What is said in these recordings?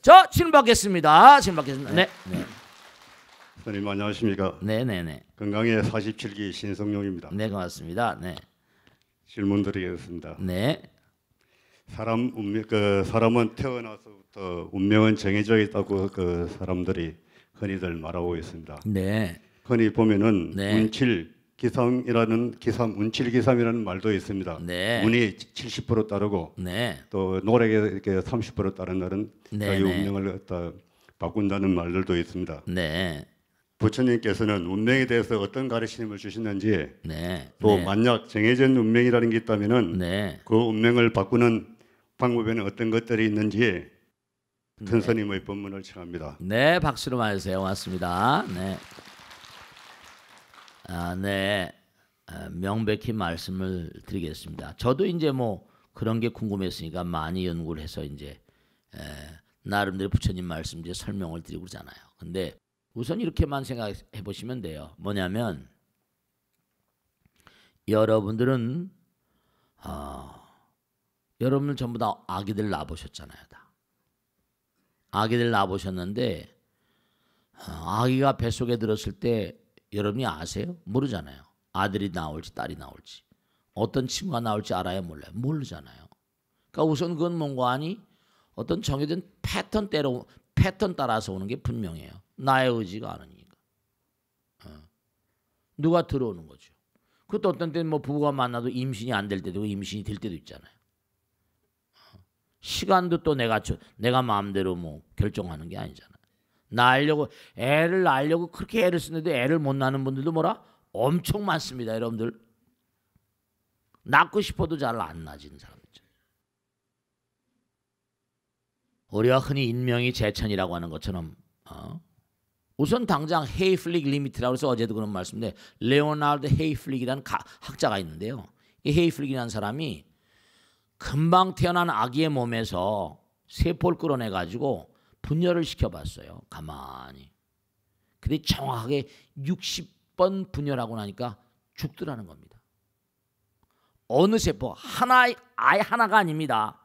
자, 질문 받겠습니다. 질문 받겠습니다. 네. 네. 선생님 안녕하십니까? 네네네. 건강의 47기 신성용입니다. 네, 고맙습니다. 네. 질문 드리겠습니다. 네. 사람은 태어나서부터 운명은 정해져 있다고 사람들이 흔히들 말하고 있습니다. 네. 흔히 보면은 네. 운칠기삼이라는 말도 있습니다. 네. 운이 70% 따르고 네. 또 노력에 30% 따른다는 네. 이 운명을 바꾼다는 말들도 있습니다. 네. 부처님께서는 운명에 대해서 어떤 가르침을 주시는지, 네. 또 네. 만약 정해진 운명이라는 게 있다면은 네. 그 운명을 바꾸는 방법에는 어떤 것들이 있는지 큰 스님의 법문을 청합니다. 네, 박수로 맞으세요. 고맙습니다. 네. 네. 명백히 말씀을 드리겠습니다. 저도 이제 뭐 그런 게 궁금했으니까 많이 연구를 해서 이제 나름대로 부처님 말씀 이제 설명을 드리고 그러잖아요. 근데 우선 이렇게만 생각해 보시면 돼요. 뭐냐면 여러분들은 여러분들 전부 다 아기들 낳아보셨잖아요. 다. 아기들 낳아보셨는데 아기가 뱃속에 들었을 때 여러분이 아세요? 모르잖아요. 아들이 나올지 딸이 나올지 어떤 친구가 나올지 알아요? 몰라요? 모르잖아요. 그러니까 우선 그건 뭔가 하니 어떤 정해진 패턴 따라서 오는 게 분명해요. 나의 의지가 아니니까. 누가 들어오는 거죠. 그것도 어떤 때는 뭐 부부가 만나도 임신이 안 될 때도 있고 임신이 될 때도 있잖아요. 시간도 또 내가 마음대로 뭐 결정하는 게 아니잖아. 애를 낳으려고 그렇게 애를 쓰는데 애를 못 낳는 분들도 뭐라 엄청 많습니다. 여러분들 낳고 싶어도 잘 안 낳아지는 사람들. 우리가 흔히 인명이 제천이라고 하는 것처럼 우선 당장 헤이플릭 리미트라고 해서 어제도 그런 말씀인데 레오나르드 헤이플릭이라는 학자가 있는데요. 이 헤이플릭이라는 사람이 금방 태어난 아기의 몸에서 세포를 끌어내가지고 분열을 시켜봤어요. 가만히. 근데 정확하게 60번 분열하고 나니까 죽더라는 겁니다. 어느 세포? 아예 하나가 아닙니다.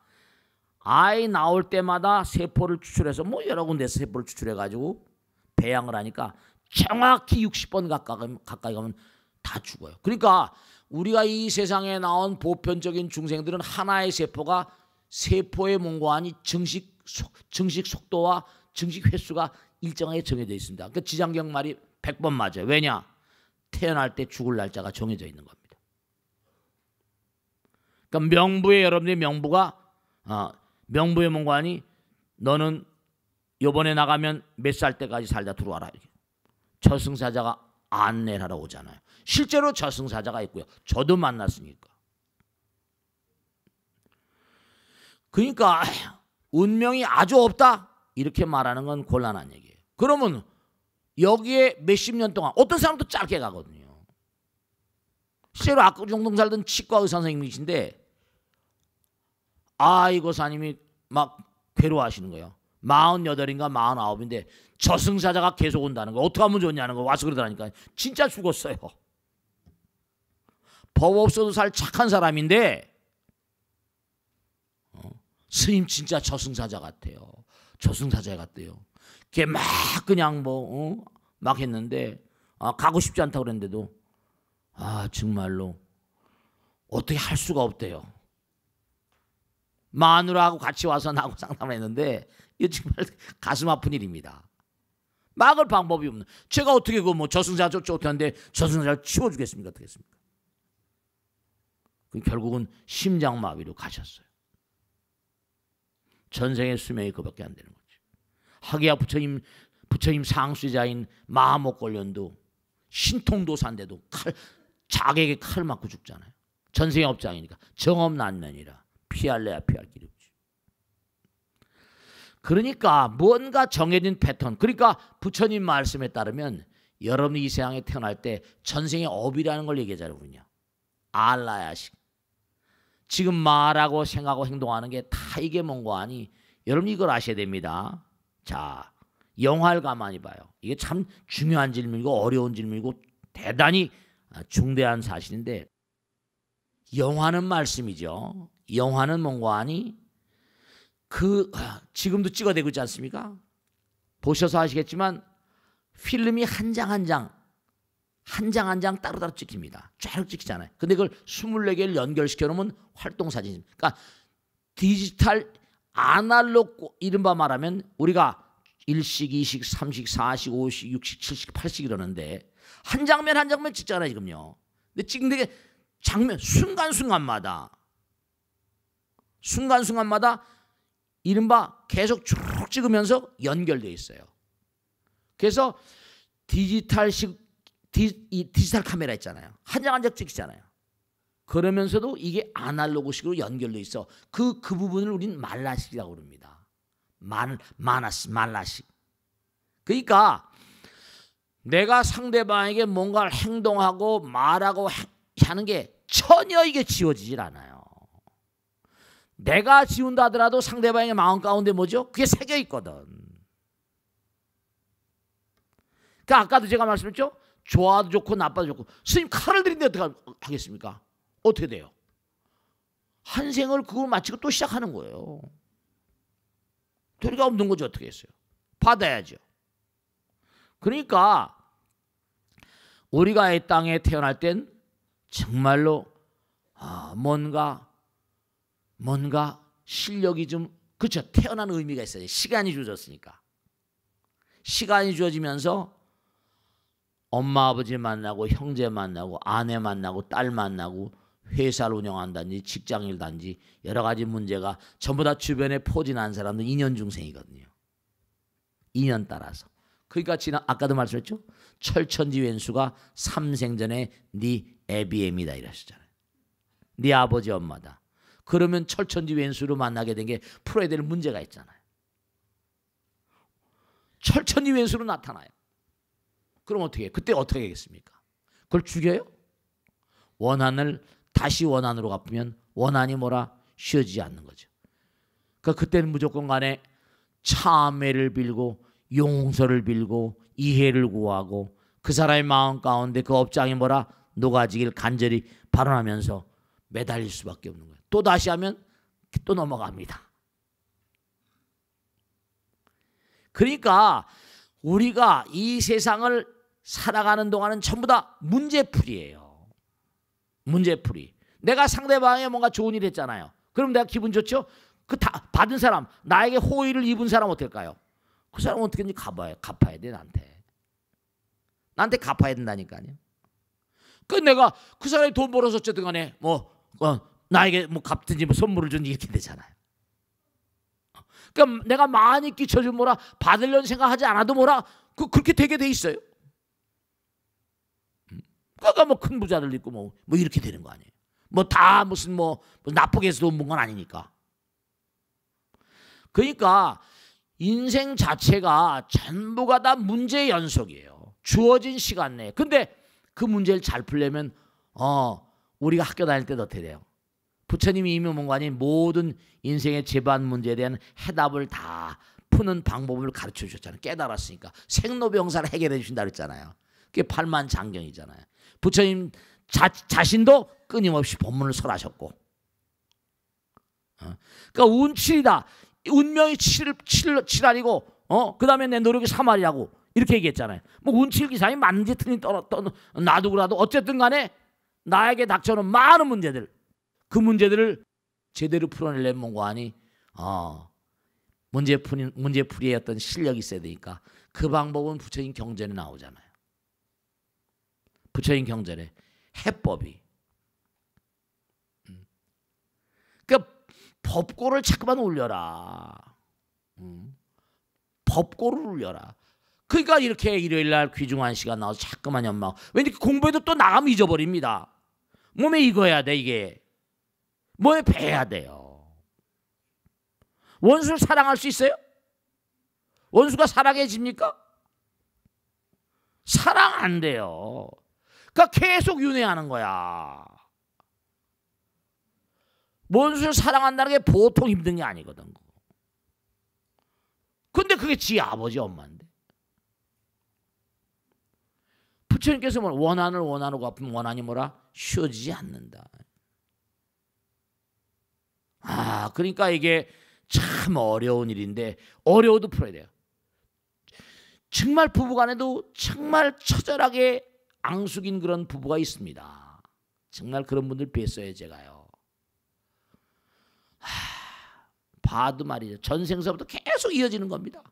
아이 나올 때마다 세포를 추출해서 뭐 여러 군데서 세포를 추출해가지고 배양을 하니까 정확히 60번 가까이 가면 다 죽어요. 그러니까 우리가 이 세상에 나온 보편적인 중생들은 하나의 세포가 세포의 몽고하니 증식 속도와 증식 횟수가 일정하게 정해져 있습니다. 그러니까 지장경 말이 100번 맞아요. 왜냐? 태어날 때 죽을 날짜가 정해져 있는 겁니다. 그러니까 여러분들의 명부의 몽고하니 너는 요번에 나가면 몇 살 때까지 살다 들어와라. 저승사자가 안내를 하러 오잖아요. 실제로 저승사자가 있고요. 저도 만났으니까. 그러니까 운명이 아주 없다 이렇게 말하는 건 곤란한 얘기예요. 그러면 여기에 몇십 년 동안 어떤 사람도 짧게 가거든요. 실제로 압구정동 살던 치과 의사 선생님이신데 이 고사님이 막 괴로워하시는 거예요. 48인가 49인데 저승사자가 계속 온다는 거 어떻게 하면 좋냐는 거 와서 그러더라니까. 진짜 죽었어요. 법 없어도 살 착한 사람인데 스님 진짜 저승사자 같아요. 저승사자 같대요. 걔 막 그냥 막 했는데 가고 싶지 않다고 그랬는데도 정말로 어떻게 할 수가 없대요. 마누라하고 같이 와서 나하고 상담을 했는데 이거 정말 가슴 아픈 일입니다. 막을 방법이 없는. 제가 어떻게 저승사자 쫓았는데 저승사자를 치워주겠습니까? 어떻게 했습니까? 결국은 심장마비로 가셨어요. 전생의 수명이 그밖에 안 되는 거죠. 하기야 부처님 상수자인 마하목걸련도 신통도사인데도 자객에 칼 맞고 죽잖아요. 전생의 업장이니까 정업난면이라 피할래야 피할 길이 없지. 그러니까 뭔가 정해진 패턴. 그러니까 부처님 말씀에 따르면 여러분이 이 세상에 태어날 때 전생의 업이라는 걸 얘기하잖아요. 우리냐. 알라야식. 지금 말하고 생각하고 행동하는 게 다 이게 뭔가 하니 여러분 이걸 아셔야 됩니다. 자, 영화를 가만히 봐요. 이게 참 중요한 질문이고 어려운 질문이고 대단히 중대한 사실인데 영화는 말씀이죠. 영화는 뭔가 하니 지금도 찍어대고 있지 않습니까? 보셔서 아시겠지만 필름이 한 장 한 장 따로따로 찍힙니다. 쫙 찍히잖아요. 근데 그걸 24개를 연결시켜 놓으면 활동 사진입니다. 그러니까 디지털 아날로그 이른바 말하면 우리가 1식, 2식, 3식, 4식, 5식, 6식, 7식, 8식 이러는데 한 장면 한 장면 찍잖아요, 지금요. 근데 찍는 게 장면 순간순간마다 이른바 계속 쭉 찍으면서 연결되어 있어요. 그래서 디지털 카메라 있잖아요. 한 장 한 장 찍잖아요. 그러면서도 이게 아날로그식으로 연결되어 있어. 그 부분을 우리는 말라식이라고 그럽니다. 말라식. 그러니까 내가 상대방에게 뭔가를 행동하고 말하고 하는 게 전혀 이게 지워지질 않아요. 내가 지운다 하더라도 상대방의 마음 가운데 뭐죠? 그게 새겨 있거든. 그러니까 아까도 제가 말씀했죠? 좋아도 좋고 나빠도 좋고. 스님 칼을 들이는데 어떻게 하겠습니까? 어떻게 돼요? 한 생을 그걸 마치고 또 시작하는 거예요. 도리가 없는 거죠. 어떻게 했어요? 받아야죠. 그러니까 우리가 이 땅에 태어날 땐 정말로 뭔가 실력이 좀 그렇죠. 태어난 의미가 있어요. 시간이 주어졌으니까. 시간이 주어지면서 엄마 아버지 만나고 형제 만나고 아내 만나고 딸 만나고 회사를 운영한다든지 직장일단지 여러 가지 문제가 전부 다 주변에 포진한 사람들 2년 중생이거든요. 2년 따라서. 그러니까 아까도 말씀했죠. 철천지왼수가 3생 전에 네 애비애미다 이러셨잖아요. 네 아버지 엄마다. 그러면 철천지왼수로 만나게 된 게 풀어야 될 문제가 있잖아요. 철천지왼수로 나타나요. 그럼 어떻게 해요? 그때 어떻게 하겠습니까? 그걸 죽여요? 원한을 다시 원한으로 갚으면 원한이 뭐라 쉬어지지 않는 거죠. 그러니까 그때는 무조건 간에 참회를 빌고 용서를 빌고 이해를 구하고 그 사람의 마음 가운데 그 업장이 뭐라 녹아지길 간절히 발언하면서 매달릴 수밖에 없는 거예요. 또 다시 하면 또 넘어갑니다. 그러니까 우리가 이 세상을 살아가는 동안은 전부 다 문제풀이에요. 문제풀이. 내가 상대방에 뭔가 좋은 일 했잖아요. 그럼 내가 기분 좋죠? 그 다 받은 사람, 나에게 호의를 입은 사람 어떨까요? 그 사람은 어떻게든지 갚아야 돼, 나한테 갚아야 된다니까요. 그 내가 그 사람이 돈 벌어서 어쨌든 간에 나에게 갚든지 선물을 준지 이렇게 되잖아요. 그러니까 내가 많이 끼쳐준 뭐라 받으려는 생각하지 않아도 뭐라 그렇게 되게 돼 있어요. 그러니까 큰 부자들 있고 이렇게 되는 거 아니에요. 다 무슨 나쁘게 해서 돈 번 건 아니니까. 그러니까 인생 자체가 전부가 다 문제의 연속이에요. 주어진 시간 내에. 근데 그 문제를 잘 풀려면 우리가 학교 다닐 때도 어떻게 돼요? 부처님이 이묘문관이 모든 인생의 재반 문제에 대한 해답을 다 푸는 방법을 가르쳐 주셨잖아요. 깨달았으니까 생로병사를 해결해 주신다 그랬잖아요. 그게 팔만장경이잖아요. 부처님 자신도 끊임없이 법문을 설하셨고, 그러니까 운칠이다. 운명이 7알이고, 그 다음에 내 노력이 3알이라고 이렇게 얘기했잖아요. 운칠 기사님 맞는지 틀린지 놔두고라도 어쨌든 간에 나에게 닥쳐오는 많은 문제들, 그 문제들을 제대로 풀어내려면 뭔가하니 문제풀이의 어떤 실력이 있어야 되니까 그 방법은 부처님 경전에 나오잖아요. 부처님 경전에 해법이. 그러니까 법고를 자꾸만 올려라. 법고를 올려라. 그러니까 이렇게 일요일날 귀중한 시간 나와서 자꾸만 연막. 왠지 공부해도 또 나가면 잊어버립니다. 몸에 익어야 돼 이게. 몸에 배야 돼요. 원수를 사랑할 수 있어요? 원수가 사랑해집니까? 사랑 안 돼요. 그러니까 계속 윤회하는 거야. 원수를 사랑한다는 게 보통 힘든 게 아니거든. 근데 그게 지 아버지 엄마인데. 부처님께서 원한을 원한으로 갚으면 원한이 뭐라? 쉬어지지 않는다. 그러니까 이게 참 어려운 일인데 어려워도 풀어야 돼요. 정말 부부간에도 정말 처절하게 앙숙인 그런 부부가 있습니다. 정말 그런 분들 뵀어요 제가요. 봐도 말이죠. 전생서부터 계속 이어지는 겁니다.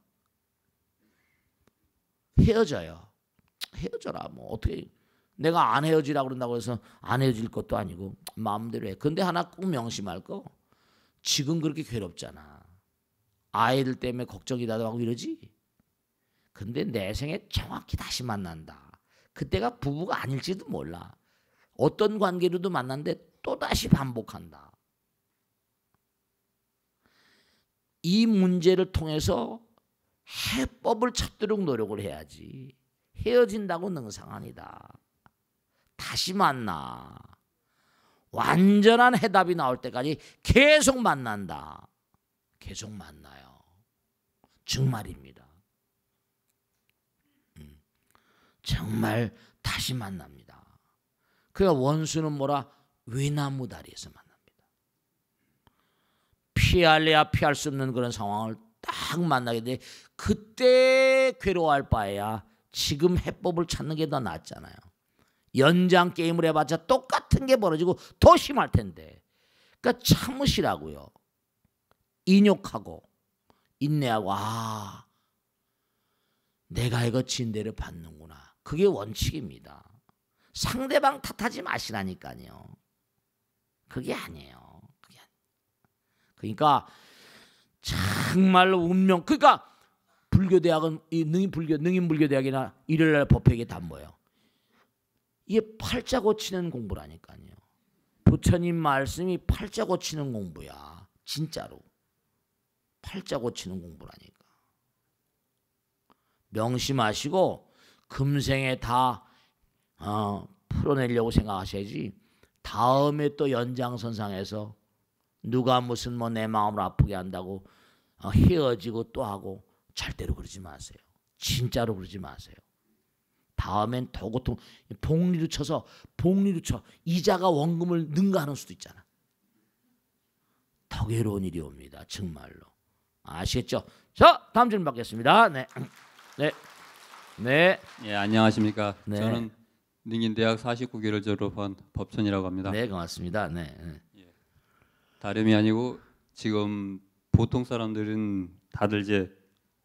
헤어져요. 헤어져라. 뭐 어떻게 내가 안 헤어지라고 그런다고 해서 안 헤어질 것도 아니고 마음대로 해. 근데 하나 꼭 명심할 거. 지금 그렇게 괴롭잖아. 아이들 때문에 걱정이라도 하고 이러지. 근데 내 생에 정확히 다시 만난다. 그때가 부부가 아닐지도 몰라. 어떤 관계로도 만났는데 또다시 반복한다. 이 문제를 통해서 해법을 찾도록 노력을 해야지. 헤어진다고 능상아니다. 다시 만나. 완전한 해답이 나올 때까지 계속 만난다. 계속 만나요. 정말입니다. 정말 다시 만납니다. 그러니까 원수는 뭐라? 외나무 다리에서 만납니다. 피할래야 피할 수 없는 그런 상황을 딱 만나게 돼. 그때 괴로워할 바에야 지금 해법을 찾는 게 더 낫잖아요. 연장 게임을 해봤자 똑같은 게 벌어지고 더 심할 텐데. 그러니까 참으시라고요. 인욕하고 인내하고 내가 이거 진대를 받는구나. 그게 원칙입니다. 상대방 탓하지 마시라니까요. 그게 아니에요. 그러니까 정말로 운명. 그러니까 불교대학은 능인불교대학이나 일요일날 법회에 다 뭐예요? 이게 팔자 고치는 공부라니까요. 부처님 말씀이 팔자 고치는 공부야. 진짜로. 팔자 고치는 공부라니까. 명심하시고 금생에 다 풀어내려고 생각하셔야지. 다음에 또 연장선상에서 누가 무슨 뭐 내 마음을 아프게 한다고 헤어지고 또 하고 절대로 그러지 마세요. 진짜로 그러지 마세요. 다음엔 더 고통. 복리로 쳐 이자가 원금을 능가하는 수도 있잖아. 더 괴로운 일이 옵니다. 정말로. 아시겠죠? 자, 다음 질문 받겠습니다. 네. 예, 안녕하십니까? 네. 저는 능인대학 49기를 졸업한 법천이라고 합니다. 네, 고맙습니다. 네. 예, 다름이 아니고 지금 보통 사람들은 다들 이제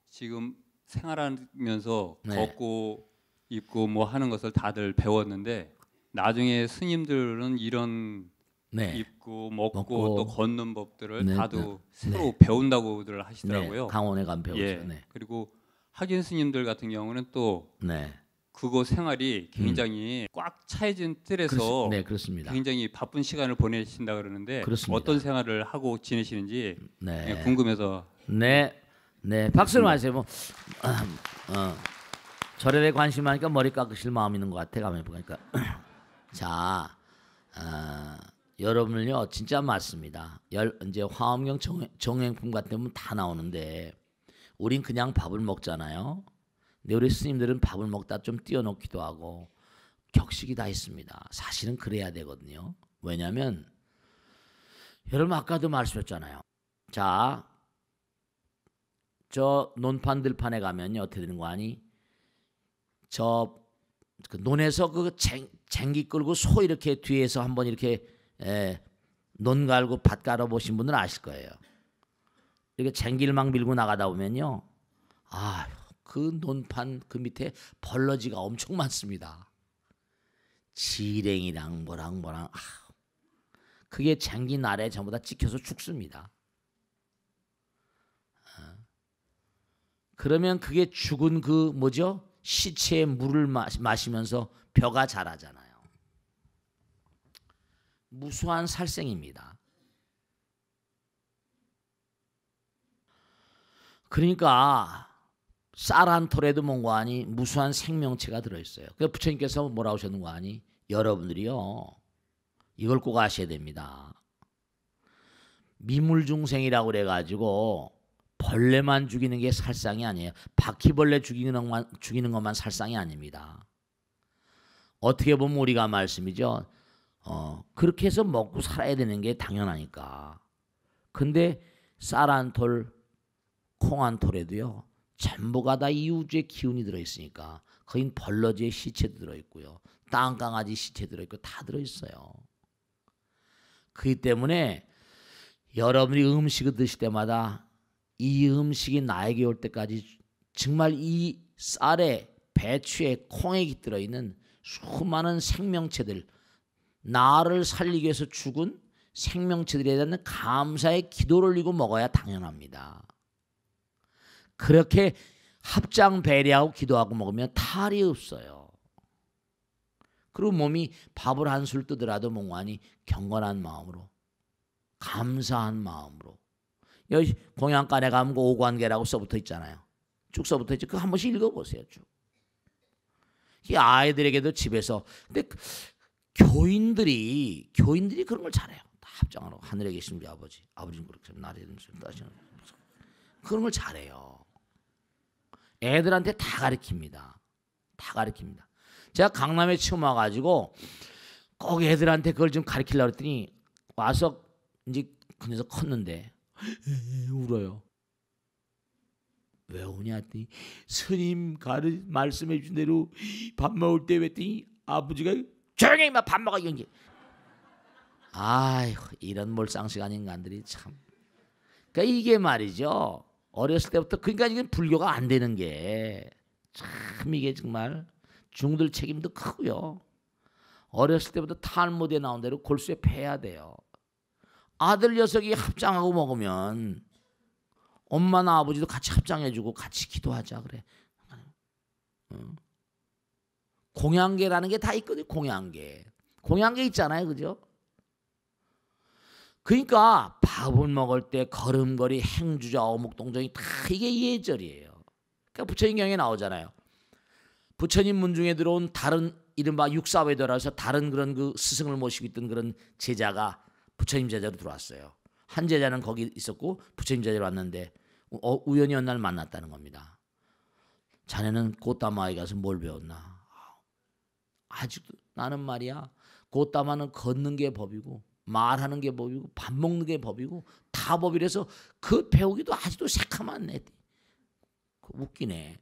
지금 생활하면서 네. 걷고 입고 뭐 하는 것을 다들 배웠는데 나중에 스님들은 이런 네. 입고 먹고 또 걷는 법들을 네, 다도 새로 네. 배운다고들 하시더라고요. 네, 강원에 가면 배우죠. 예, 네. 그리고 학인 스님들 같은 경우는 또 네. 그거 생활이 굉장히 꽉 차해진 틀에서 네, 그렇습니다. 굉장히 바쁜 시간을 보내신다 그러는데 그렇습니다. 어떤 생활을 하고 지내시는지 네. 궁금해서. 네. 박수를 마세요. 뭐 절에 관심 많으니까 머리 깎으실 마음 있는 것 같아. 가만히 보니까. 자, 여러분을요 진짜 맞습니다. 이제 화엄경 정행품 같은 건 다 나오는데 우린 그냥 밥을 먹잖아요. 근데 우리 스님들은 밥을 먹다 좀 띄워놓기도 하고 격식이 다 있습니다. 사실은 그래야 되거든요. 왜냐하면 여러분 아까도 말씀했잖아요. 자, 저 논판 들판에 가면요 어떻게 되는 거 아니? 그 논에서 그 쟁기 끌고 소 이렇게 뒤에서 한번 이렇게 논 갈고 밭 갈아 보신 분들은 아실 거예요. 이렇게 쟁기를 막 밀고 나가다 보면요, 그 논판 그 밑에 벌러지가 엄청 많습니다. 지랭이랑 뭐랑 그게 쟁기 날에 전부 다 찍혀서 죽습니다. 그러면 그게 죽은 그 뭐죠? 시체의 물을 마시면서 벼가 자라잖아요. 무수한 살생입니다. 그러니까 쌀 한 톨에도 뭔가 하니 무수한 생명체가 들어있어요. 그래서 부처님께서 뭐라 하셨는 거 아니? 여러분들이요 이걸 꼭 아셔야 됩니다. 미물중생이라고 그래가지고 벌레만 죽이는 게 살상이 아니에요. 바퀴벌레 죽이는 것만 살상이 아닙니다. 어떻게 보면 우리가 그렇게 해서 먹고 살아야 되는 게 당연하니까. 근데 쌀 한 톨, 콩 한 톨에도요. 전부가 다 이 우주의 기운이 들어있으니까 거긴 벌러지의 시체도 들어있고요. 땅강아지 시체 들어있고 다 들어있어요. 그렇기 때문에 여러분이 음식을 드실 때마다 이 음식이 나에게 올 때까지 정말 이 쌀에 배추에 콩에 들어있는 수많은 생명체들, 나를 살리기 위해서 죽은 생명체들에 대한 감사의 기도를 올리고 먹어야 당연합니다. 그렇게 합장 배려하고 기도하고 먹으면 탈이 없어요. 그리고 몸이 밥을 한 술 뜨더라도 몽환이 경건한 마음으로, 감사한 마음으로. 여기 공양간에 가면 그 오관계라고 써붙어 있잖아요. 쭉 써붙어 있죠. 그거 한 번씩 읽어보세요. 쭉. 이 아이들에게도 집에서. 근데 교인들이 그런 걸 잘해요. 다 합장하러 하늘에 계신 우리 아버지는 그렇게 나를 따시는 그런 걸 잘해요. 애들한테 다 가르칩니다. 다 가르칩니다. 제가 강남에 처음 와가지고 꼭 애들한테 그걸 좀 가르치려고 했더니 와서 이제 그래서 컸는데 울어요. 왜 우냐 했더니 스님 말씀해 준 대로 밥 먹을 때 했더니 아버지가 조용히 막 밥 먹어 이런 게. 아이고 이런 몰상식한 인간들이 참. 그러니까 이게 말이죠. 어렸을 때부터 그러니까 이게 불교가 안 되는 게 참 이게 정말 중들 책임도 크고요. 어렸을 때부터 탈무드에 나온 대로 골수에 패야 돼요. 아들 녀석이 합장하고 먹으면 엄마나 아버지도 같이 합장해주고 같이 기도하자 그래. 공양계라는 게 다 있거든요. 공양계 있잖아요. 그죠? 그러니까 밥을 먹을 때 걸음걸이 행주자 어묵동정이 다 이게 예절이에요. 그러니까 부처님 경에 나오잖아요. 부처님 문중에 들어온 다른 이른바 육사외도라서 다른 그런 그 스승을 모시고 있던 그런 제자가 부처님 제자로 들어왔어요. 한 제자는 거기 있었고 부처님 제자로 왔는데 우연히 어느 날 만났다는 겁니다. 자네는 고따마에 가서 뭘 배웠나? 아직도 나는 말이야. 고따마는 걷는 게 법이고 말하는 게 법이고 밥 먹는 게 법이고 다 법이라서 그 배우기도 아직도 새카만 애. 웃기네.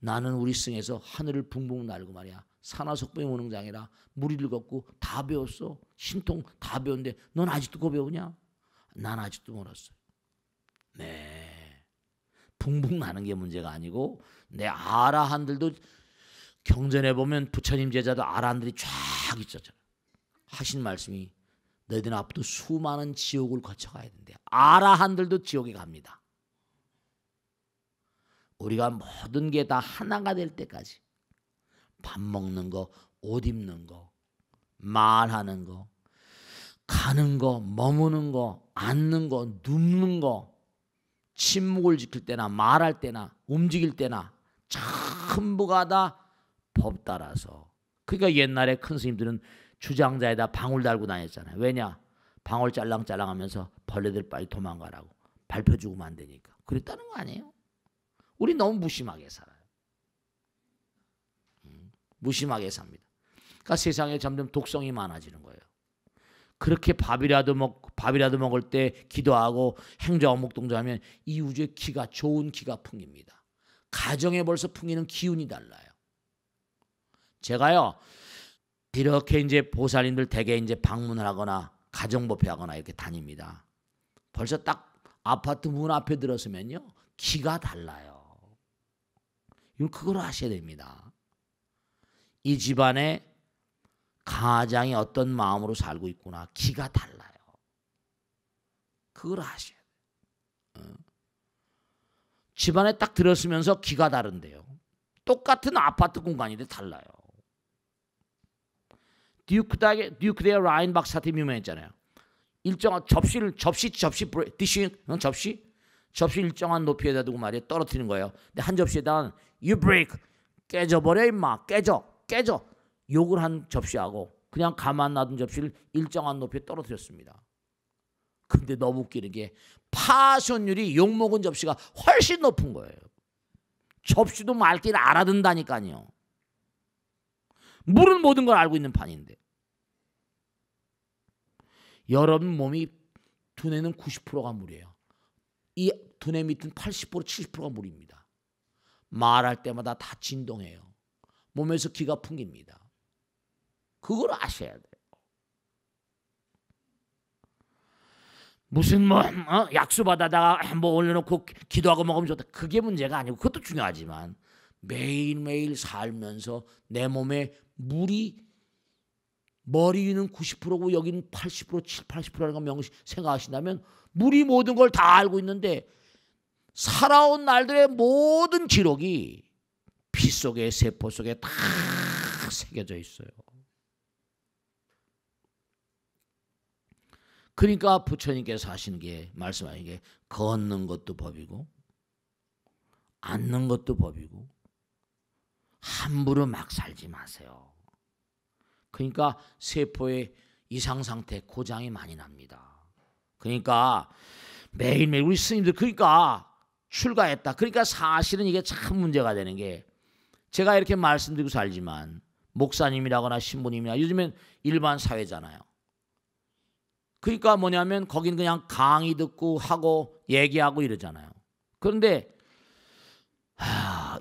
나는 우리 승에서 하늘을 붕붕 날고 말이야. 산화석봉의 운흥장이라 무리를 걷고 다 배웠어. 신통 다 배웠는데 넌 아직도 그거 배우냐? 난 아직도 멀었어. 네. 붕붕 나는 게 문제가 아니고 내 아라한들도 경전에 보면 부처님 제자도 아라한들이 쫙 있었잖아. 하신 말씀이 너희들 앞으로 수많은 지옥을 거쳐가야 된대. 아라한들도 지옥에 갑니다. 우리가 모든 게 다 하나가 될 때까지 밥 먹는 거, 옷 입는 거, 말하는 거, 가는 거, 머무는 거, 앉는 거, 눕는 거, 침묵을 지킬 때나 말할 때나 움직일 때나 전부가 다 법 따라서. 그러니까 옛날에 큰 스님들은 주장자에다 방울 달고 다녔잖아요. 왜냐? 방울 짤랑짤랑 하면서 벌레들 빨리 도망가라고. 발표 주고 안 되니까. 그랬다는 거 아니에요? 우리 너무 무심하게 살아요. 무심하게 삽니다. 그러니까 세상에 점점 독성이 많아지는 거예요. 그렇게 밥이라도 먹을 때 기도하고 행자 어묵동정하면 이 우주의 기가 좋은 기가 풍깁니다. 가정에 벌써 풍기는 기운이 달라요. 제가요 이렇게 이제 보살님들 댁에 이제 방문을 하거나 가정법회하거나 이렇게 다닙니다. 벌써 딱 아파트 문 앞에 들어서면요 기가 달라요. 이건 그걸 아셔야 됩니다. 이 집안에 가장이 어떤 마음으로 살고 있구나. 기가 달라요. 그걸 아셔야 돼요. 집안에 딱 들었으면서 기가 다른데요. 똑같은 아파트 공간인데 달라요. 듀크 데어 라인박 사태 유명했잖아요. 일정한 접시 일정한 높이에다 두고 말이에요. 떨어뜨리는 거예요. 근데 한 접시에다 you break 깨져버려 임마 깨져 욕을 한 접시하고 그냥 가만 놔둔 접시를 일정한 높이에 떨어뜨렸습니다. 근데 너무 웃기는 게 파손율이 욕먹은 접시가 훨씬 높은 거예요. 접시도 말길 알아듣는다니까요. 물은 모든 걸 알고 있는 판인데. 여러분 몸이 두뇌는 90%가 물이에요. 이 두뇌 밑은 80% 70%가 물입니다. 말할 때마다 다 진동해요. 몸에서 기가 풍깁니다. 그걸 아셔야 돼요. 무슨 약수 받아다가 뭐 올려놓고 기도하고 먹으면 좋다. 그게 문제가 아니고 그것도 중요하지만 매일매일 살면서 내 몸에 물이 머리 위는 90%고 여기는 80% 80%라는 거 명시 생각하신다면 물이 모든 걸 다 알고 있는데 살아온 날들의 모든 기록이 피 속에 세포 속에 다 새겨져 있어요. 그러니까 부처님께서 하시는 게 말씀하신 게 걷는 것도 법이고 앉는 것도 법이고 함부로 막 살지 마세요. 그러니까 세포의 이상 상태 고장이 많이 납니다. 그러니까 매일매일 우리 스님들 그러니까 출가했다. 그러니까 사실은 이게 참 문제가 되는 게 제가 이렇게 말씀드리고 살지만 목사님이라거나 신부님이나 요즘엔 일반 사회잖아요. 그러니까 뭐냐면 거긴 그냥 강의 듣고 하고 얘기하고 이러잖아요. 그런데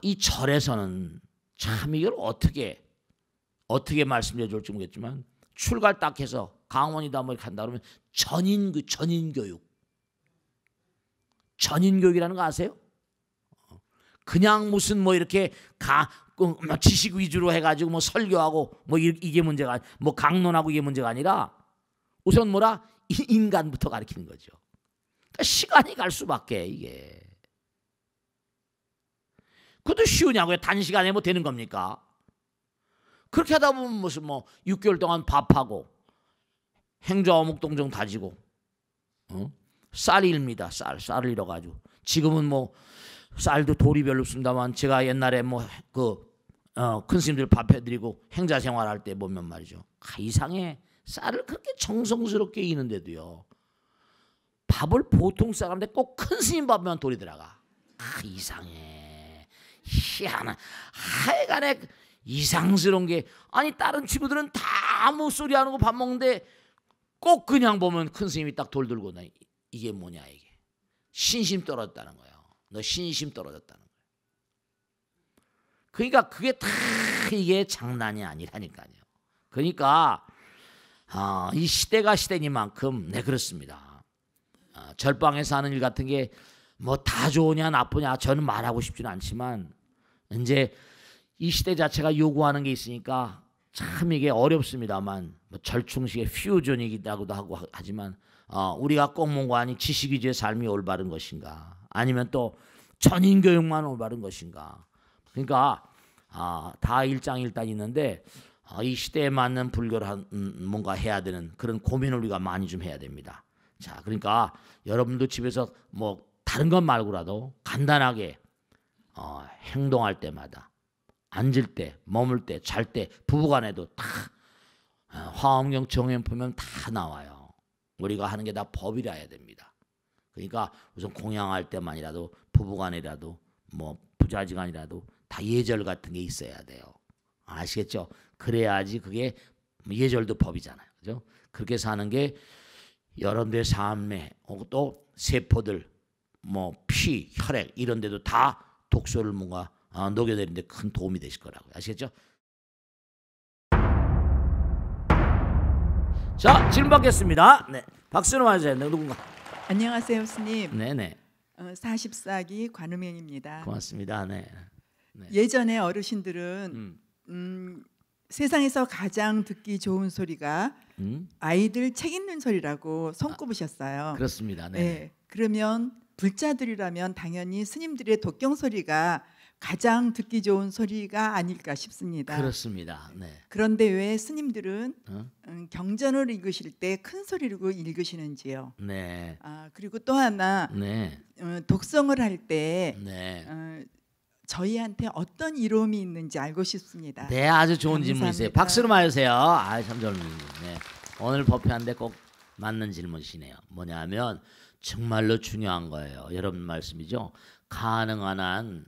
이 절에서는 참 이걸 어떻게 말씀드려 줄지 모르겠지만 출가를 딱 해서 강원이다 뭐 이렇게 한다 그러면 전인교육이라는 거 아세요? 그냥 무슨 뭐 이렇게 지식 위주로 해가지고 뭐 설교하고 뭐 이게 문제가 뭐 강론하고 이게 문제가 아니라 우선 뭐라 인간부터 가르치는 거죠. 그러니까 시간이 갈 수밖에 이게. 그것도 쉬우냐고요? 단시간에 뭐 되는 겁니까? 그렇게 하다 보면 무슨 뭐 6개월 동안 밥하고 행주 어묵동정 다지고 쌀이 일니다. 쌀을 잃어가지고 지금은 뭐 쌀도 돌이 별로 없습니다만 제가 옛날에 뭐 큰 스님들 밥 해드리고 행자 생활할 때 보면 말이죠. 이상해. 쌀을 그렇게 정성스럽게 이는데도요. 밥을 보통 쌀인데 꼭 큰 스님 밥만 돌이 들어가. 이상해. 희한한. 하여간에 이상스러운 게 아니 다른 친구들은 다 아무 소리 안 하고 밥 먹는데 꼭 그냥 보면 큰 스님이 딱 돌 들고 나 이게 뭐냐 이게. 신심 떨어졌다는 거예요. 너 신심 떨어졌다는 거예요. 그러니까 그게 다 이게 장난이 아니라니까요. 그러니까 이 시대가 시대니만큼 네 그렇습니다. 절방에서 하는 일 같은 게 뭐 다 좋으냐 나쁘냐 저는 말하고 싶지는 않지만 이제 이 시대 자체가 요구하는 게 있으니까 참 이게 어렵습니다만 뭐 절충식의 퓨전이기도 하고 하지만 우리가 꼭 뭔가 아니 지식 위주의 삶이 올바른 것인가 아니면 또 전인교육만 올바른 것인가. 그러니까 다 일장일단 있는데 이 시대에 맞는 불교를 뭔가 해야 되는 그런 고민을 우리가 많이 좀 해야 됩니다. 자, 그러니까 여러분도 집에서 뭐 다른 것 말고라도 간단하게 행동할 때마다 앉을 때, 머물 때, 잘 때, 부부간에도 다 화엄경 정행 보면 다 나와요. 우리가 하는 게 다 법이라 해야 됩니다. 그러니까 우선 공양할 때만이라도 부부간이라도 뭐 부자지간이라도 다 예절 같은 게 있어야 돼요. 아시겠죠? 그래야지 그게 예절도 법이잖아요. 그죠? 그렇게 사는 게 여러분들의 삶에 또 세포들 뭐 피, 혈액 이런 데도 다 독소를 뭔가 녹여내리는데 큰 도움이 되실 거라고요. 아시겠죠? 자, 질문 받겠습니다. 네, 박수로 맞으세요. 누군가? 안녕하세요, 스님. 네네. 44기 관음행입니다. 고맙습니다. 네. 예전에 어르신들은 세상에서 가장 듣기 좋은 소리가 아이들 책 읽는 소리라고 손꼽으셨어요. 그렇습니다. 네. 네. 그러면 불자들이라면 당연히 스님들의 독경 소리가 가장 듣기 좋은 소리가 아닐까 싶습니다. 그렇습니다. 네. 그런데 왜 스님들은 경전을 읽으실 때 큰 소리로 읽으시는지요? 네. 그리고 또 하나 네. 독성을 할 때 네. 저희한테 어떤 이로움이 있는지 알고 싶습니다. 네, 아주 좋은 감사합니다. 질문이세요. 박수로 맞으세요. 참 좋은 질문. 네. 오늘 법회한데 꼭 맞는 질문이시네요. 뭐냐면 정말로 중요한 거예요. 여러분 말씀이죠. 가능한 한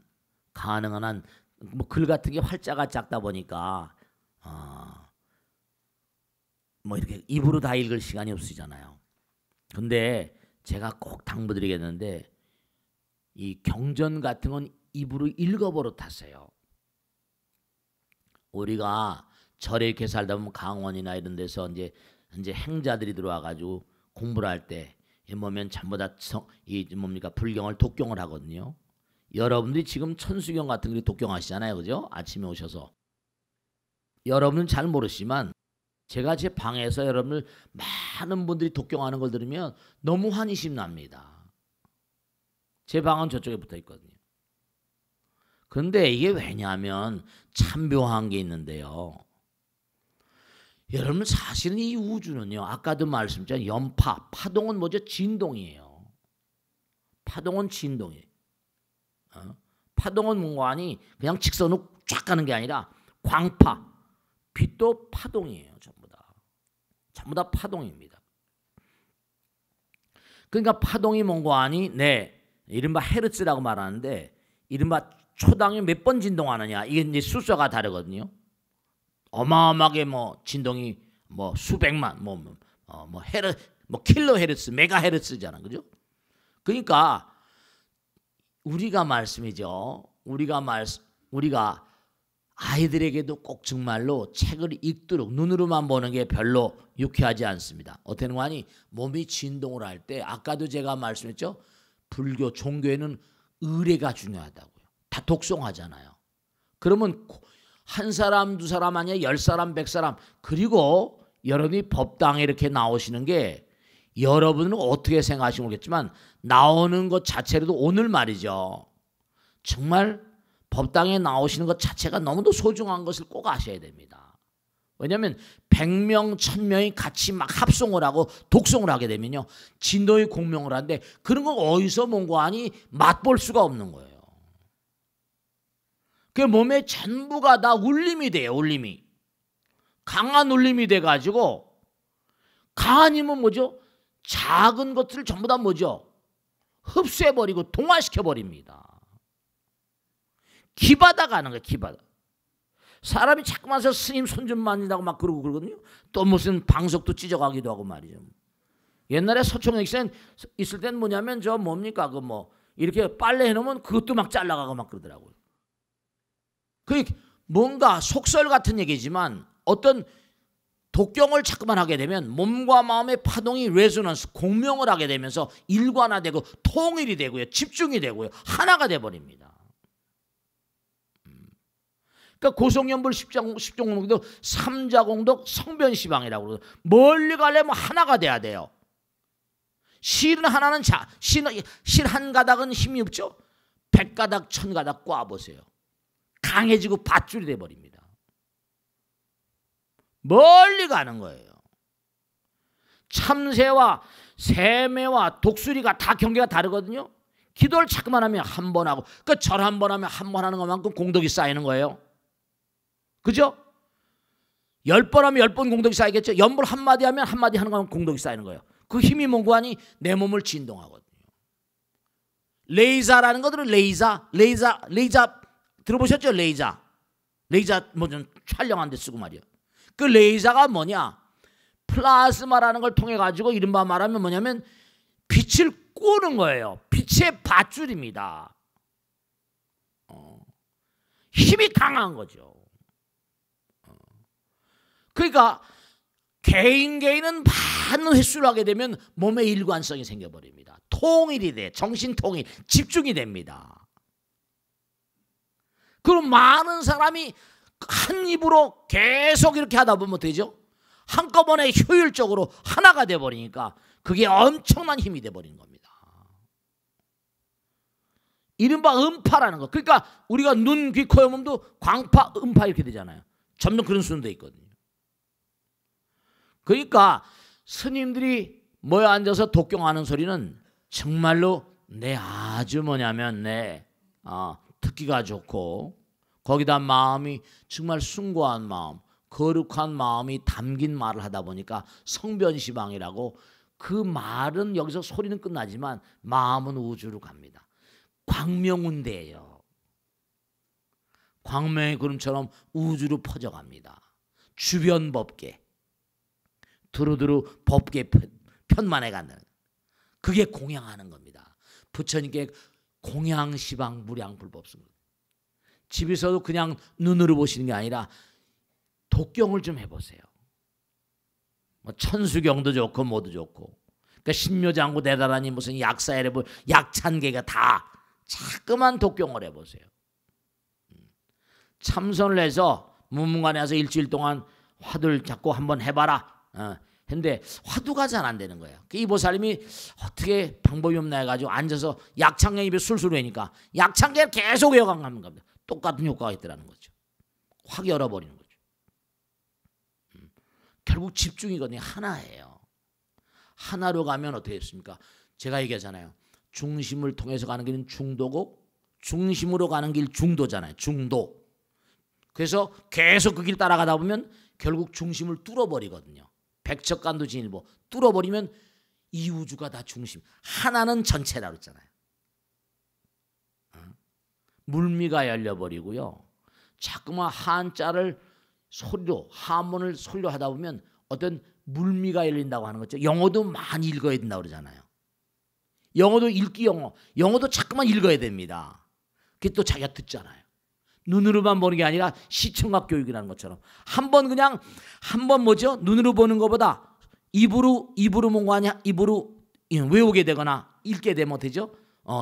뭐 글 같은 게 활자가 작다 보니까 뭐 이렇게 입으로 다 읽을 시간이 없으잖아요. 근데 제가 꼭 당부드리겠는데 이 경전 같은 건 입으로 읽어버릇하세요. 우리가 절에 이렇게 살다 보면 강원이나 이런 데서 이제 행자들이 들어와가지고 공부를 할 때 보면 전부 다 불경을 독경을 하거든요. 여러분들이 지금 천수경 같은 거 독경하시잖아요, 그죠? 아침에 오셔서 여러분은 잘 모르시지만 제가 제 방에서 여러분들 많은 분들이 독경하는 걸 들으면 너무 환희심 납니다. 제 방은 저쪽에 붙어 있거든요. 그런데 이게 왜냐하면 참 묘한 게 있는데요. 여러분 사실은 이 우주는요. 아까도 말씀드렸죠. 연파, 파동은 뭐죠? 진동이에요. 파동은 진동이에요. 파동은 뭔가 아니 그냥 직선으로 쫙 가는 게 아니라 광파, 빛도 파동이에요. 전부 다 파동입니다. 그러니까 파동이 뭔가 아니 이른바 헤르츠라고 말하는데 이른바 초당에 몇 번 진동하느냐 이게 이제 수수가 다르거든요. 어마어마하게 진동이 수백만 킬로 헤르츠, 메가 헤르츠잖아, 그죠? 그러니까 우리가 말씀이죠. 우리가 아이들에게도 꼭 정말로 책을 읽도록 눈으로만 보는 게 별로 유쾌하지 않습니다. 어떻게 하니 몸이 진동을 할 때 아까도 제가 말씀했죠. 불교 종교에는 의례가 중요하다고요. 다 독송하잖아요. 그러면 한 사람 두 사람 아니야 10사람 100사람 그리고 여러분이 법당에 이렇게 나오시는 게 여러분은 어떻게 생각하시는지 모르겠지만 나오는 것 자체로도 오늘 말이죠. 정말 법당에 나오시는 것 자체가 너무도 소중한 것을 꼭 아셔야 됩니다. 왜냐하면 100명, 1000명이 같이 막 합송을 하고 독송을 하게 되면요. 진도의 공명을 하는데 그런 거 어디서 뭔가 하니 맛볼 수가 없는 거예요. 그 몸에 전부가 다 울림이 돼요. 울림이. 강한 울림이 돼가지고 강한 힘은 뭐죠? 작은 것들을 전부 다 뭐죠? 흡수해버리고 동화시켜버립니다. 기받아 가는 거예요. 기받아. 사람이 자꾸만 와서 스님 손 좀 만진다고 막 그러고 그러거든요. 또 무슨 방석도 찢어가기도 하고 말이죠. 옛날에 서총에 있을 땐 뭐냐면 뭡니까 이렇게 빨래 해놓으면 그것도 막 잘라가고 막 그러더라고요. 그게 뭔가 속설 같은 얘기지만 어떤 독경을 자꾸만 하게 되면 몸과 마음의 파동이 레조넌스 공명을 하게 되면서 일관화되고 통일이 되고요. 집중이 되고요. 하나가 돼버립니다. 그러니까 고성연불 십종공덕도 삼자공덕 성변시방이라고 그러죠. 멀리 가려면 하나가 돼야 돼요. 실은 하나는 실 한 가닥은 힘이 없죠. 100가닥 1000가닥 꽈보세요. 강해지고 밧줄이 돼버립니다. 멀리 가는 거예요. 참새와 새매와 독수리가 다 경계가 다르거든요. 기도를 자꾸만 하면 한 번 하고 절 한 번 하면 한 번 하는 것만큼 공덕이 쌓이는 거예요. 그죠? 10번 하면 10번 공덕이 쌓이겠죠. 연불 한마디 하면 한마디 하는 것만큼 공덕이 쌓이는 거예요. 그 힘이 뭔고 하니 내 몸을 진동하거든요. 레이자라는 것들은 레이자 들어보셨죠? 레이자 좀 촬영한 데 쓰고 말이야. 그 레이자가 뭐냐? 플라즈마라는 걸 통해 가지고 이른바 말하면 뭐냐면 빛을 꼬는 거예요. 빛의 밧줄입니다. 힘이 강한 거죠. 그러니까 개인은 많은 횟수를 하게 되면 몸의 일관성이 생겨버립니다. 통일이 돼. 정신통일, 집중이 됩니다. 그럼 많은 사람이 한 입으로 계속 이렇게 하다 보면 되죠. 한꺼번에 효율적으로 하나가 돼버리니까 그게 엄청난 힘이 돼버리는 겁니다. 이른바 음파라는 거. 그러니까 우리가 눈, 귀, 코, 몸도 광파, 음파 이렇게 되잖아요. 점점 그런 순도 있거든요. 그러니까 스님들이 모여 앉아서 독경하는 소리는 정말로 아주 뭐냐면 듣기가 좋고 거기다 마음이 정말 숭고한 마음, 거룩한 마음이 담긴 말을 하다 보니까 성변시방이라고 그 말은 여기서 소리는 끝나지만 마음은 우주로 갑니다. 광명운대예요. 광명의 구름처럼 우주로 퍼져갑니다. 주변 법계. 두루두루 법계 편만해 간다는 그게 공양하는 겁니다. 부처님께 공양, 시방, 무량, 불법승. 집에서도 그냥 눈으로 보시는 게 아니라 독경을 좀 해보세요. 뭐 천수경도 좋고 뭐도 좋고. 그러니까 신묘장구 대단하니 무슨 약사해례부 약찬계가 다 자꾸만 독경을 해보세요. 참선을 해서 문문관에 와서 일주일 동안 화두를 잡고 한번 해봐라. 근데 화두가 잘 안 되는 거예요. 이 보살님이 어떻게 방법이 없나 해가지고 앉아서 약창계 입에 술술 외니까 약창계를 계속 외워가는 겁니다. 똑같은 효과가 있더라는 거죠. 확 열어버리는 거죠. 결국 집중이거든요. 하나예요. 하나로 가면 어떻게 됐습니까? 제가 얘기하잖아요. 중심을 통해서 가는 길은 중도고 중심으로 가는 길 중도잖아요. 중도. 그래서 계속 그 길 따라가다 보면 결국 중심을 뚫어버리거든요. 백척간도진일보 뚫어버리면 이 우주가 다 중심. 하나는 전체라고 했잖아요. 물미가 열려버리고요. 자꾸만 한자를 소리로 한문을 소리로 하다 보면 어떤 물미가 열린다고 하는 거죠. 영어도 많이 읽어야 된다고 그러잖아요. 영어도 읽기 영어도 자꾸만 읽어야 됩니다. 그게 또 자기가 듣잖아요. 눈으로만 보는 게 아니라 시청각 교육이라는 것처럼 한 번 뭐죠? 눈으로 보는 것보다 입으로 뭔가 하냐? 입으로 외우게 되거나 읽게 되면 되죠?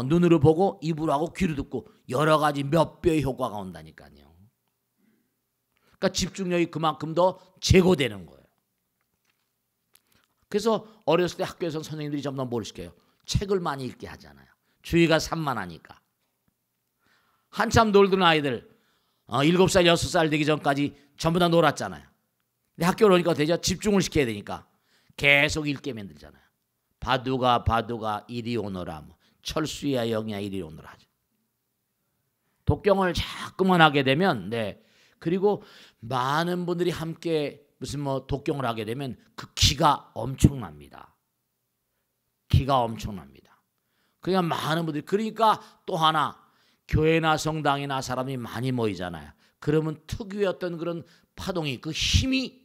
눈으로 보고 입으로 하고 귀로 듣고 여러 가지 몇 배의 효과가 온다니까요. 그러니까 집중력이 그만큼 더 제고되는 거예요. 그래서 어렸을 때 학교에서 선생님들이 점점 뭘 시켜요? 책을 많이 읽게 하잖아요. 주의가 산만하니까. 한참 놀던 아이들 7살, 6살 되기 전까지 전부 다 놀았잖아요. 근데 학교로 오니까 되죠? 집중을 시켜야 되니까 계속 읽게 만들잖아요. 바두가 이리 오너라. 철수야 영이야 이리 오너라 하죠. 독경을 자꾸만 하게 되면 그리고 많은 분들이 함께 무슨 독경을 하게 되면 그 기가 엄청납니다. 기가 엄청납니다. 그러니까 많은 분들이 그러니까 또 하나 교회나 성당이나 사람이 많이 모이잖아요. 그러면 특유의 어떤 그런 파동이 그 힘이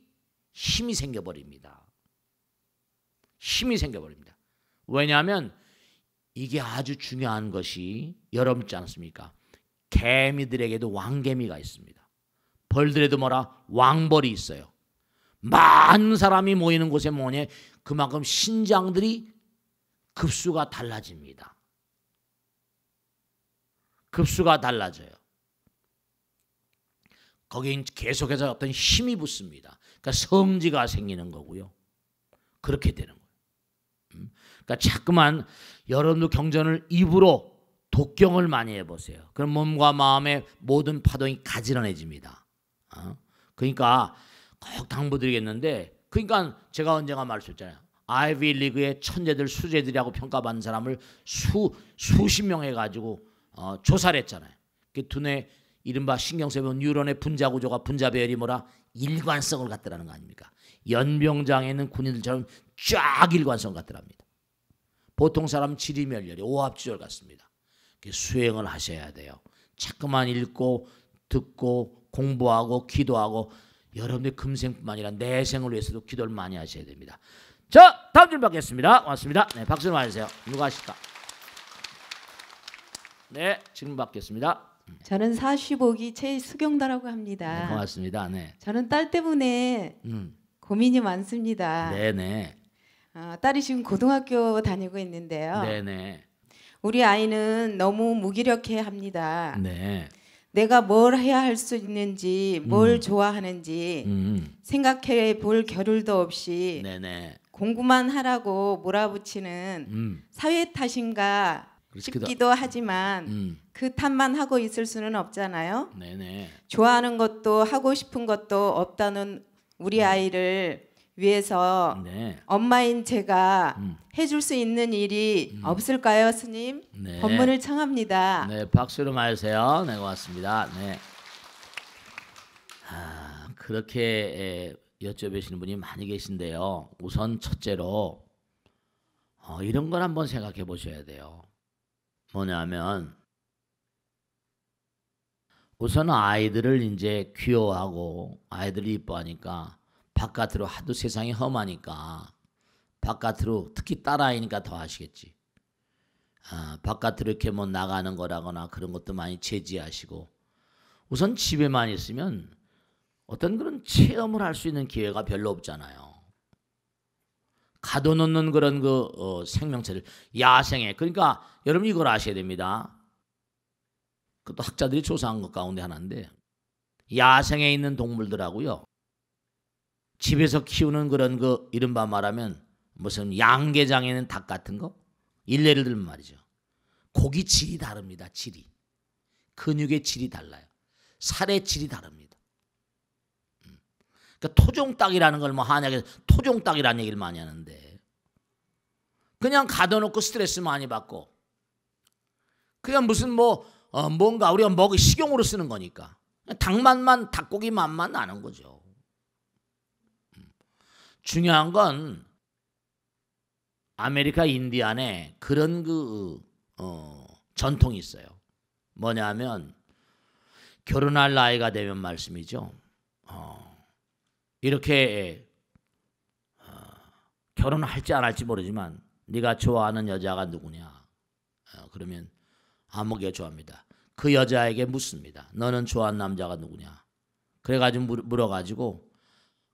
생겨버립니다. 힘이 생겨버립니다. 왜냐하면 이게 아주 중요한 것이 여러분 있지 않습니까? 개미들에게도 왕개미가 있습니다. 벌들에도 왕벌이 있어요. 많은 사람이 모이는 곳에 뭐냐? 그만큼 신장들이 급수가 달라집니다. 급수가 달라져요. 거기에 계속해서 어떤 힘이 붙습니다. 그러니까 성지가 생기는 거고요. 그렇게 되는 거예요. 그러니까 자꾸만 여러분도 경전을 입으로 독경을 많이 해보세요. 그럼 몸과 마음의 모든 파동이 가지런해집니다. 그러니까 꼭 당부드리겠는데, 그러니까 제가 언젠가 말씀했잖아요. 아이비리그의 천재들 수재들이라고 평가받는 사람을 수십 명 해가지고 조사를 했잖아요. 그 두뇌 이른바 신경세포 뉴런의 분자 구조가 분자 배열이 일관성을 갖더라는 거 아닙니까? 연병장에 있는 군인들처럼 쫙 일관성 갖더랍니다. 보통 사람 지리멸렬이 오합지졸 같습니다. 수행을 하셔야 돼요. 자꾸만 읽고 듣고 공부하고 기도하고 여러분의 금생뿐만 아니라 내생을 위해서도 기도를 많이 하셔야 됩니다. 자, 다음 줄 받겠습니다. 고맙습니다. 네, 박수 좀 해주세요. 누가 하실까? 네, 지금 받겠습니다. 저는 45기 최수경다라고 합니다. 네, 고맙습니다. 네. 저는 딸 때문에 고민이 많습니다. 네네. 딸이 지금 고등학교 다니고 있는데요. 네네. 우리 아이는 너무 무기력해 합니다. 네. 내가 뭘 해야 할 수 있는지, 뭘 좋아하는지 생각해 볼 겨를도 없이 네네. 공부만 하라고 몰아붙이는 사회 탓인가 싶기도 하지만 그 탓만 하고 있을 수는 없잖아요. 네네. 좋아하는 것도 하고 싶은 것도 없다는 우리 아이를 위해서 네. 엄마인 제가 해줄 수 있는 일이 없을까요, 스님? 네. 법문을 청합니다. 네, 박수로 말하세요. 네, 고맙습니다. 네. 그렇게 여쭤보시는 분이 많이 계신데요. 우선 첫째로 이런 걸 한번 생각해 보셔야 돼요. 뭐냐면 우선 아이들을 이제 귀여워하고 아이들이 이뻐하니까 바깥으로 하도 세상이 험하니까 바깥으로 특히 딸아이니까 더 하시겠지. 바깥으로 이렇게 뭐 나가는 거라거나 그런 것도 많이 제지하시고 우선 집에만 있으면 어떤 그런 체험을 할 수 있는 기회가 별로 없잖아요. 가둬놓는 그런 생명체를 야생에, 그러니까 여러분 이걸 아셔야 됩니다. 그것도 학자들이 조사한 것 가운데 하나인데 야생에 있는 동물들하고요 집에서 키우는 그런 이른바 말하면 무슨 양계장에 있는 닭 같은 거 일례를 들면 말이죠. 고기 질이 다릅니다. 질이. 근육의 질이 달라요. 살의 질이 다릅니다. 그러니까 토종닭이라는 걸 뭐 한약에서 토종닭이라는 얘기를 많이 하는데 그냥 가둬놓고 스트레스 많이 받고 그냥 무슨 뭔가 우리가 식용으로 쓰는 거니까 닭맛만 닭고기 맛만 나는 거죠. 중요한 건 아메리카 인디안에 그런 전통이 있어요. 뭐냐면 결혼할 나이가 되면 말씀이죠. 이렇게 결혼을 할지 안 할지 모르지만 네가 좋아하는 여자가 누구냐? 그러면 아무개 좋아합니다. 그 여자에게 묻습니다. 너는 좋아하는 남자가 누구냐? 그래가지고 물어가지고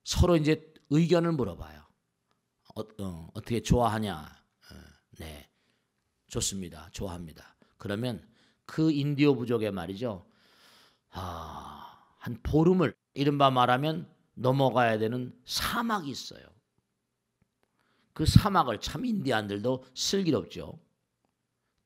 서로 이제 의견을 물어봐요. 어떻게 좋아하냐? 네, 좋습니다. 좋아합니다. 그러면 그 인디오 부족에 말이죠. 한 보름을 이른바 말하면 넘어가야 되는 사막이 있어요. 그 사막을 참 인디안들도 슬기롭죠.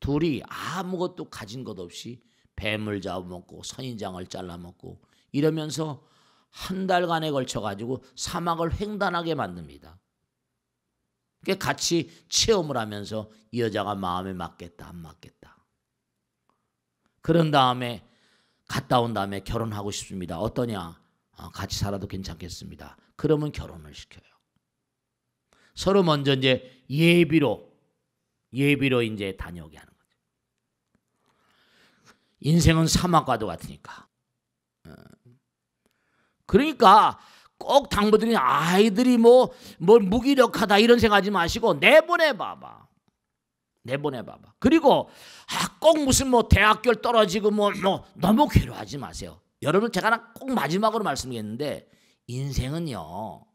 둘이 아무것도 가진 것 없이 뱀을 잡아먹고 선인장을 잘라먹고 이러면서 한 달간에 걸쳐가지고 사막을 횡단하게 만듭니다. 그러니까 같이 체험을 하면서 이 여자가 마음에 맞겠다 안 맞겠다. 그런 다음에 갔다 온 다음에 결혼하고 싶습니다. 어떠냐? 같이 살아도 괜찮겠습니다. 그러면 결혼을 시켜요. 서로 먼저 이제 예비로 이제 다녀오게 하는 거죠. 인생은 사막과도 같으니까. 그러니까 꼭 당부드리는 아이들이 뭐 무기력하다 이런 생각하지 마시고 내보내봐봐. 그리고 꼭 무슨 대학교를 떨어지고 너무 괴로워하지 마세요. 여러분 제가 꼭 마지막으로 말씀드리겠는데 인생은요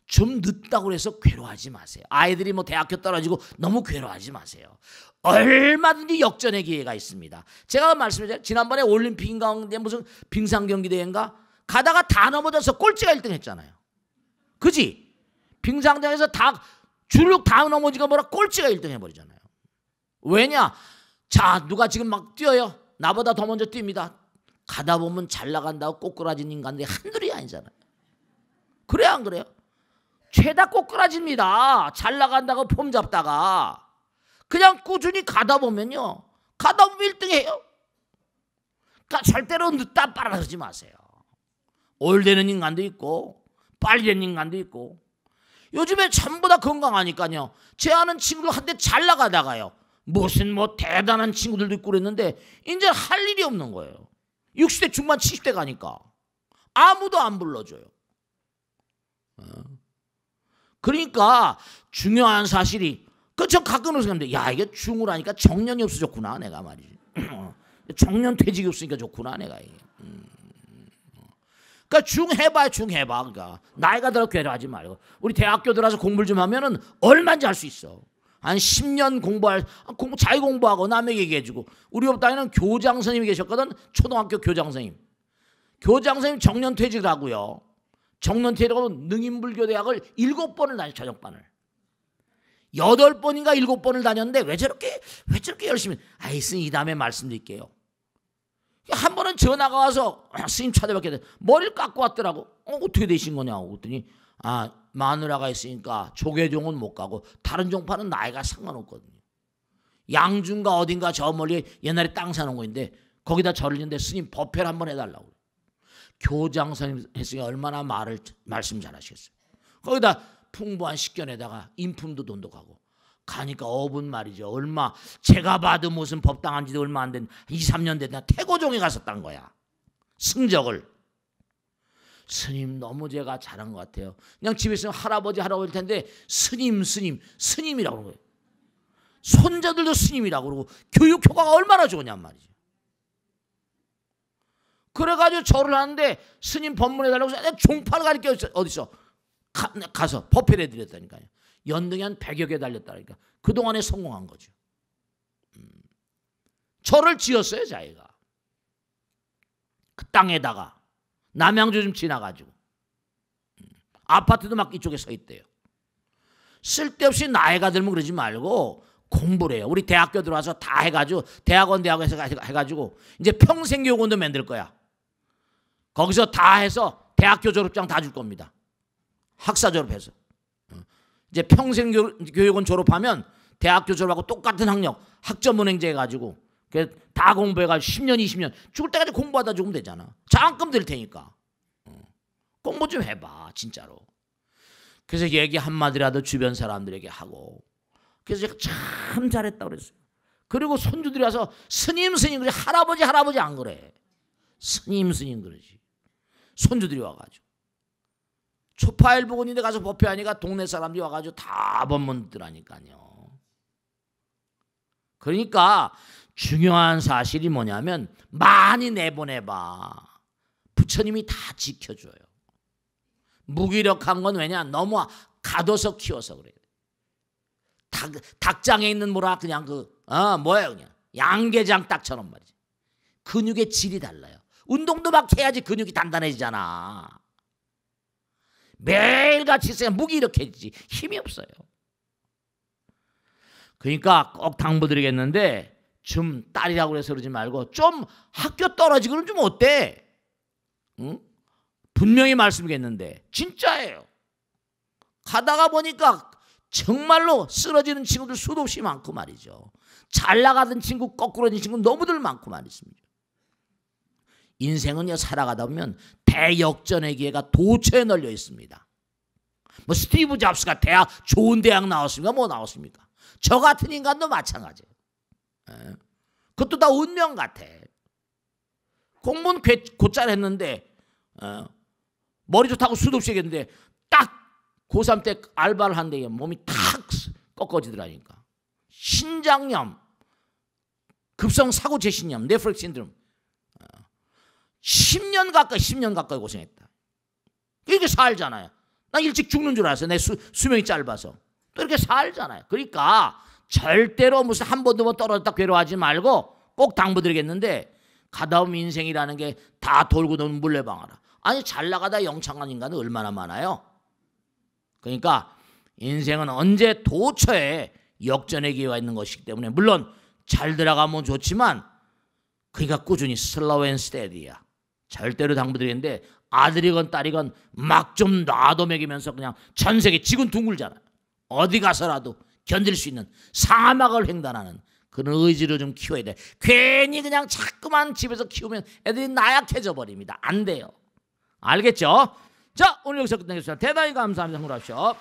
좀 늦다고 해서 괴로워하지 마세요. 아이들이 대학교 떨어지고 너무 괴로워하지 마세요. 얼마든지 역전의 기회가 있습니다. 제가 말씀드렸죠. 지난번에 올림픽 가운데 무슨 빙상 경기 대회인가 가다가 다 넘어져서 꼴찌가 1등 했잖아요. 그지? 빙상장에서 주룩 다 넘어지가 꼴찌가 1등 해버리잖아요. 왜냐? 자, 누가 지금 막 뛰어요. 나보다 더 먼저 뜁니다. 가다 보면 잘 나간다고 꼬꾸라진 인간들이 한둘이 아니잖아요. 그래 안 그래요? 죄다 꼬꾸라집니다. 잘 나간다고 폼 잡다가 그냥 꾸준히 가다 보면요. 가다 보면 1등해요. 그러니까 절대로 늦다 빨아들지 마세요. 올되는 인간도 있고 빨리 되는 인간도 있고 요즘에 전부 다 건강하니까요. 제 아는 친구들 한때 잘 나가다가요. 무슨 대단한 친구들도 있고 그랬는데 이제 할 일이 없는 거예요. 60대 중반 70대 가니까 아무도 안 불러줘요. 그러니까 중요한 사실이 저 가끔 생각하는데 야 이게 중후라니까 정년이 없어 좋구나 내가 말이지. 정년 퇴직이 없으니까 좋구나 내가 이게. 그러니까 중해봐. 그러니까 나이가 들어 괴로워하지 말고 우리 대학교 들어서 공부를 좀 하면은 얼마인지 알 수 있어. 한 10년 자기 공부하고 남에게 얘기해주고 우리 업 다니는 교장 선생님이 계셨거든. 초등학교 교장 선생님. 교장 선생님 정년 퇴직을 하고요. 정년 퇴직하고 능인불교 대학을 7번을 다녔어요. 저녁반을. 8번인가 7번을 다녔는데 왜 저렇게 열심히. 스님 이 다음에 말씀드릴게요. 한 번은 전화가 와서 스님 찾아뵙게 돼. 머리를 깎고 왔더라고. 어떻게 되신 거냐고 그랬더니 마누라가 있으니까 조계종은 못 가고 다른 종파는 나이가 상관없거든요. 양준가 어딘가 저 멀리 옛날에 땅 사놓은 거인데 거기다 절을 했는데 스님 법회를 한번 해달라고. 교장 선생님 했으니 얼마나 말씀 잘하시겠어요. 거기다 풍부한 식견에다가 인품도 돈도 가고 가니까 어분 말이죠. 제가 봐도 무슨 법당한 지도 얼마 안 된 2, 3년 됐나 태고종에 갔었단 거야. 승적을. 스님 너무 제가 잘한 것 같아요. 그냥 집에 있으면 할아버지 텐데 스님이라고 그러는 거예요. 손자들도 스님이라고 그러고 교육 효과가 얼마나 좋으냔 말이죠. 그래가지고 절을 하는데 스님 법문해달라고 해서 종파를 가르쳐 어디서 가서 법회를 해드렸다니까요. 연등이 한 100여 개 달렸다니까. 그동안에 성공한 거죠. 절을 지었어요 자기가. 그 땅에다가 남양주 좀 지나가지고 아파트도 막 이쪽에 서 있대요. 쓸데없이 나이가 들면 그러지 말고 공부를 해요. 우리 대학교 들어와서 다 해가지고 대학원에서 해가지고 이제 평생교육원도 만들 거야. 거기서 다 해서 대학교 졸업장 다 줄 겁니다. 학사 졸업해서. 이제 평생교육원 졸업하면 대학교 졸업하고 똑같은 학력 학점은행제 해가지고 다 공부해가지고 10년 20년 죽을 때까지 공부하다 죽으면 되잖아. 장학금 들 테니까. 공부 좀 해봐 진짜로. 그래서 얘기 한마디라도 주변 사람들에게 하고. 그래서 제가 참 잘했다고 그랬어요. 그리고 손주들이 와서 스님 그러지. 할아버지 안 그래. 스님 그러지. 손주들이 와가지고 초파일부군인데 가서 법회하니까 동네 사람들이 와가지고 다 법문 듣더라니까요. 그러니까 중요한 사실이 뭐냐면 많이 내보내봐. 부처님이 다 지켜줘요. 무기력한 건 왜냐? 너무 가둬서 키워서 그래요. 닭장에 있는 그냥 뭐예요 그냥 양계장 닭처럼 말이지. 근육의 질이 달라요. 운동도 막 해야지 근육이 단단해지잖아. 매일같이 있어야 무기력해지지. 힘이 없어요. 그러니까 꼭 당부드리겠는데 좀 딸이라고 해서 그러지 말고 좀 학교 떨어지고는 좀 어때? 응? 분명히 말씀드리겠는데 진짜예요. 가다가 보니까 정말로 쓰러지는 친구들 수도 없이 많고 말이죠. 잘 나가던 친구 거꾸로진 친구 너무들 많고 말이습니다. 인생은요 살아가다 보면 대역전의 기회가 도처에 널려 있습니다. 뭐 스티브 잡스가 좋은 대학 나왔습니까? 뭐 나왔습니까? 저 같은 인간도 마찬가지예요. 그것도 다 운명 같아. 공부는 곧잘 했는데 머리 좋다고 수도 없이 했는데 딱 고3 때 알바를 한데 몸이 탁 꺾어지더라니까. 신장염, 급성 사고 재신염, 네프렉 신드롬. 10년 가까이 고생했다. 이렇게 살잖아요. 나 일찍 죽는 줄 알았어요. 내 수명이 짧아서. 또 이렇게 살잖아요. 그러니까 절대로 무슨 한 번 두 번 떨어졌다 괴로워하지 말고 꼭 당부드리겠는데 가다 보면 인생이라는 게 다 돌고 도는 물레방아라. 아니 잘 나가다 영창한 인간은 얼마나 많아요. 그러니까 인생은 언제 도처에 역전의 기회가 있는 것이기 때문에 물론 잘 들어가면 좋지만 그러니까 꾸준히 슬로우 앤 스테디야. 절대로 당부드리는데 아들이건 딸이건 막 좀 놔도 먹이면서 그냥 전 세계 지구는 둥글잖아요. 어디 가서라도 견딜 수 있는 사막을 횡단하는 그런 의지를 좀 키워야 돼. 괜히 그냥 자꾸만 집에서 키우면 애들이 나약해져 버립니다. 안 돼요. 알겠죠? 자 오늘 여기서 끝내겠습니다. 대단히 감사합니다. 성불하십시오.